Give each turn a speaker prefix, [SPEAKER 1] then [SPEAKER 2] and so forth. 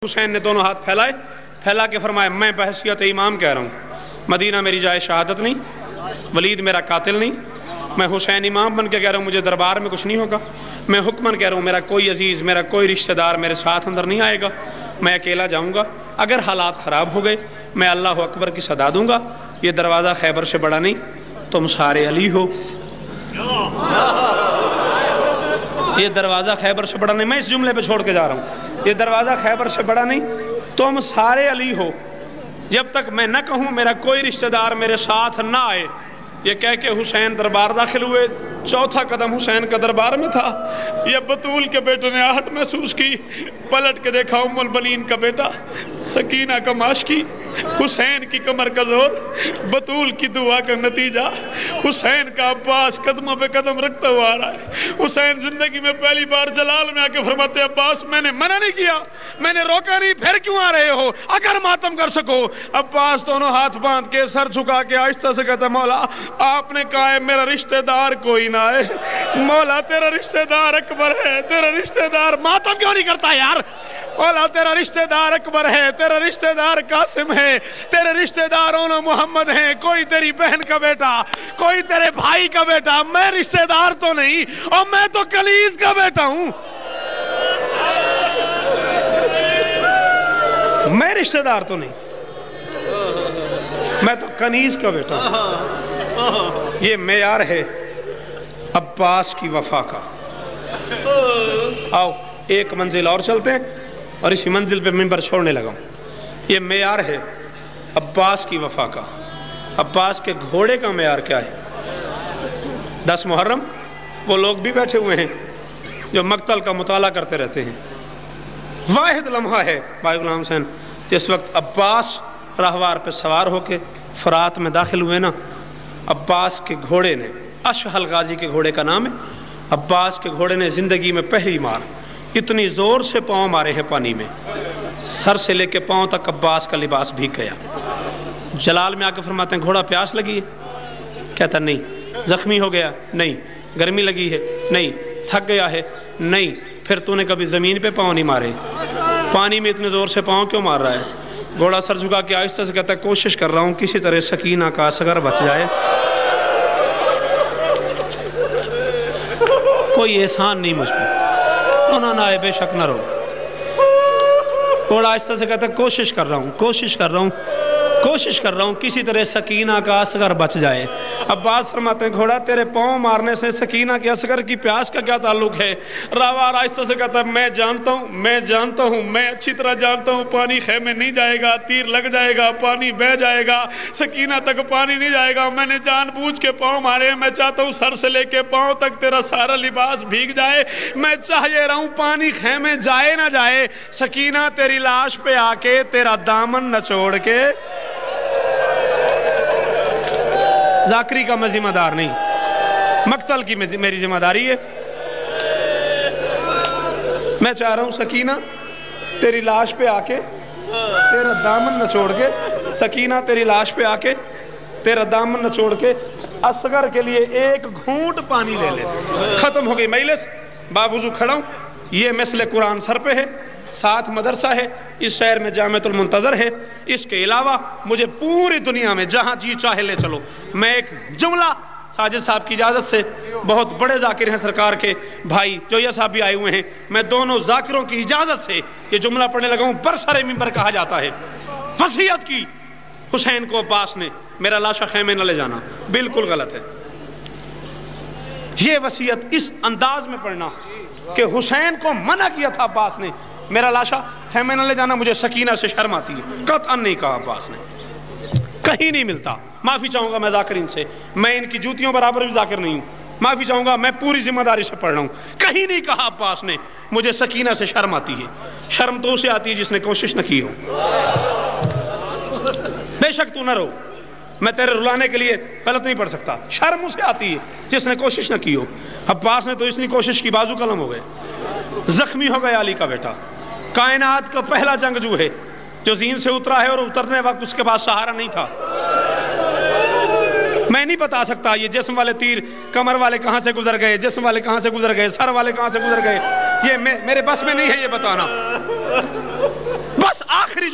[SPEAKER 1] حسین نے دونوں ہاتھ پھیلا کے فرمایا میں بحیثیت امام کہہ رہا ہوں مدینہ میری جائے شہادت نہیں، ولید میرا قاتل نہیں، میں حسین امام بن کے کہہ رہا ہوں مجھے دربار میں کچھ نہیں ہوگا، میں حکمن کہہ رہا ہوں میرا کوئی عزیز میرا کوئی رشتہ دار میرے ساتھ اندر نہیں آئے گا، میں اکیلا جاؤں گا، اگر حالات خراب ہو گئے میں اللہ اکبر کی صدا دوں گا، یہ دروازہ خیبر سے بڑا نہیں، تم سارے علی ہو، یہ دروازہ خیبر سے بڑا نہیں، میں اس جملے پہ چھوڑ کے جا رہا ہوں، یہ دروازہ خیبر سے بڑا نہیں، تم سارے علی ہو، جب تک میں نہ کہوں میرا کوئی رشتہ دار میرے ساتھ نہ آئے۔ یہ کہہ کے حسین دربار داخل ہوئے، چوتھا قدم حسین کا دربار میں تھا، یہ بطول کے بیٹے نے آہٹ محسوس کی، پلٹ کے دیکھا ام البنین کا بیٹا سکینہ کا ماشکی، حسین کی کمر کا زور، بطول کی دعا کا نتیجہ، حسین کا عباس قدموں پہ قدم رکھتا ہوا آ رہا ہے۔ حسین زندگی میں پہلی بار جلال میں آ کے فرماتے عباس میں نے منع نہیں کیا، میں نے روکا نہیں، پھر کیوں آ رہے ہو؟ اگر ماتم کر سکو۔ عباس دونوں ہاتھ باندھ کے سر جھکا کے آہستہ سے کہتا مولا آپ نے کہا ہے میرا رشتہ دار کوئی نہ ہے، مولا تیرا رشتہ دار اکبر ہے، تیرا رشتہ دار ماتم کیوں نہیں کرتا یار؟ مولا تیرا رشتہ دار اکبر ہے، تیرا رشتہ دار قاسم ہے، تیرے رشتہ دار اونو محمد ہیں، کوئی تیری بہن کا بیٹا، کوئی تیرے بھائی کا بیٹا، میں رشتہ دار تو نہیں، اور میں تو کلیز کا بیٹا ہوں، میں رشتہ دار تو نہیں، میں تو کنیز کا بیٹا ہوں۔ یہ معیار ہے عباس کی وفا کا۔ آؤ ایک منزل اور چلتے ہیں اور اسی منزل پہ منبر چھوڑنے لگا ہوں۔ یہ معیار ہے عباس کی وفا کا۔ عباس کے گھوڑے کا معیار کیا ہے؟ 10 محرم وہ لوگ بھی بیٹھے ہوئے ہیں جو مقتل کا مطالعہ کرتے رہتے ہیں۔ واحد لمحہ ہے بھائی غلام حسین جس وقت عباس راہوار پہ سوار ہو کے فرات میں داخل ہوئے نا، عباس کے گھوڑے نے، اشہل غازی کے گھوڑے کا نام ہے، عباس کے گھوڑے نے زندگی میں پہلی مار اتنی زور سے پاؤں مارے ہیں پانی میں، سر سے لے کے پاؤں تک عباس کا لباس بھیگ گیا۔ جلال میں آ کے فرماتے ہیں گھوڑا پیاس لگی ہے؟ کہتا نہیں۔ زخمی ہو گیا؟ نہیں۔ گرمی لگی ہے؟ نہیں۔ تھک گیا ہے؟ نہیں۔ پھر تو نے کبھی زمین پہ پاؤں نہیں مارے، پانی میں اتنے زور سے پاؤں کیوں مار رہا ہے؟ گھوڑا سر جھکا کے آہستہ سے کہتا ہے کوشش کر رہا ہوں کسی طرح سکینہ کا اصغر بچ جائے، کوئی احسان نہیں مجھ پہ، نہ نہ بے شک نہ رو۔ گھوڑا آہستہ سے کہتا ہے کوشش کر رہا ہوں کسی طرح سکینہ کا اصغر بچ جائے۔ عباس فرماتے ہیں گھوڑا تیرے پاؤں مارنے سے سکینہ کے اصغر کی پیاس کا کیا تعلق ہے؟ راہوار آہستہ سے کہتا ہے میں جانتا ہوں، میں اچھی طرح جانتا ہوں پانی خیمے نہیں جائے گا، تیر لگ جائے گا، پانی بہہ جائے گا، سکینہ تک پانی نہیں جائے گا، میں نے جان بوجھ کے پاؤں مارے، میں چاہتا ہوں سر سے لے کے پاؤں تک تیرا سارا لباس بھیگ جائے، میں چاہیے رہا ہوں پانی خیمے جائے نہ جائے، سکینہ تیری لاش پہ آ کے تیرا دامن نچوڑ کے، ذاکری کا میں ذمہ دار نہیں، مقتل کی میری ذمہ داری ہے، میں چاہ رہا ہوں سکینہ تیری لاش پہ آ کے تیرا دامن نچوڑ کے، سکینہ تیری لاش پہ آ کے تیرا دامن نچوڑ کے اصغر کے لیے ایک گھونٹ پانی لے لے۔ ختم ہو گئی مجلس، باوضو کھڑا ہوں، یہ مثل قرآن سر پہ ہے، ساتھ مدرسہ ہے، اس شہر میں جامعۃ المنتظر ہے، اس کے علاوہ مجھے پوری دنیا میں جہاں جی چاہے لے چلو۔ میں ایک جملہ ساجد صاحب کی اجازت سے، بہت بڑے ذاکر ہیں سرکار کے بھائی جویا صاحب بھی آئے ہوئے ہیں، میں دونوں ذاکروں کی اجازت سے یہ جملہ پڑھنے لگا ہوں۔ برسر منبر کہا جاتا ہے وصیت کی حسین کو عباس نے میرا لاشا خیمے نہ لے جانا، بالکل غلط ہے۔ یہ وصیت اس انداز میں پڑھنا کہ حسین کو منع کیا تھا عباس نے میرا لاشا خیمے نہ لے جانا، مجھے سکینہ سے شرم آتی ہے، قطعاً نہیں کہا عباس نے، کہیں نہیں ملتا۔ معافی چاہوں گا میں ذاکرین سے، میں ان کی جوتیوں برابر بھی ذاکر نہیں ہوں، معافی چاہوں گا، میں پوری ذمہ داری سے پڑھ رہا ہوں، کہیں نہیں کہا عباس نے مجھے سکینہ سے شرم آتی ہے۔ شرم تو اسے آتی ہے جس نے کوشش نہ کی ہو۔ بے شک تو نہ رو، میں تیرے رلانے کے لیے غلط نہیں پڑھ سکتا، شرم اسے آتی ہے جس نے کوشش نہ کی ہو۔ عباس نے تو اتنی کوشش کی بازو قلم ہو گئے، زخمی ہو گئے علی کا بیٹا، کائنات کا پہلا جنگجو ہے جو زین سے اترا ہے اور اترنے وقت اس کے پاس سہارا نہیں تھا۔ میں نہیں بتا سکتا یہ جسم والے تیر کمر والے کہاں سے گزر گئے، جسم والے کہاں سے گزر گئے، سر والے کہاں سے گزر گئے، یہ میرے بس میں نہیں ہے یہ بتانا،